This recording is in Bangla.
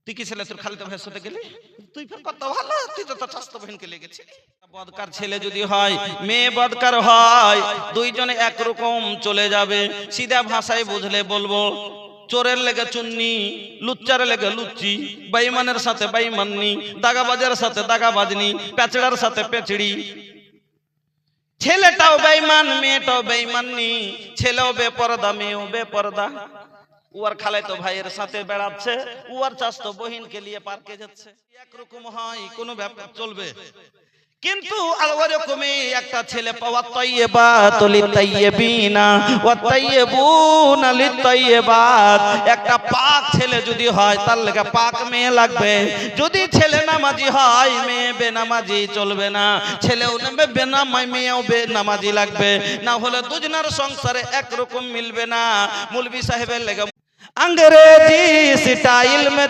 তুই কি ছেলে তোর খালিতে ভাইয়ের সাথে গেলি? তুই ফের কত ভালো, তুই তো তোর চাস্তো বোনকে লেগেছিলি। বদকার ছেলে যদি হয়, মেয়ে বদকার হয়, দুইজনে একরকম চলে যাবে। সিধা ভাষায় বুঝলে বলবো, চোরের লেগে চুন্নি, লুচ্চারের লেগে লুচ্চি, বেঈমানের সাথে বেঈমাননি, দাগাবাজের সাথে দাগাবাজনি, পেচড়ার সাথে পেচড়ি। ছেলেটাও বেঈমান, মেয়েটাও বেঈমাননি, ছেলেও বেপরদা, মেয়েও বেপরদা। উয়ার খালে তো ভাইয়ের সাথে বেড়াচ্ছে, উয়ার চাস্তো বহিনকে নিয়ে পার্কে যাচ্ছে। একরকম হয়, কোনো ব্যাপার চলবে। কিন্তু ওরকমই একটা ছেলে পাওয়া, তাইয়্যিবাত লিতাইয়্যিবিনা ওয়া তাইয়্যিবুনা লিতাইয়্যিবাত। একটা পাক ছেলে যদি হয়, তার লাগা পাক মেয়ে লাগবে। যদি ছেলে নামাজি হয়, মেয়ে বেনামাজি চলবে না। ছেলেও নেবে বেনামাজি, মেয়েও বেনামাজি লাগবে, না হলে দুজনের সংসারে একরকম মিলবে না। মৌলভী সাহেবের লাগা अंग्रेजी स्टाइल में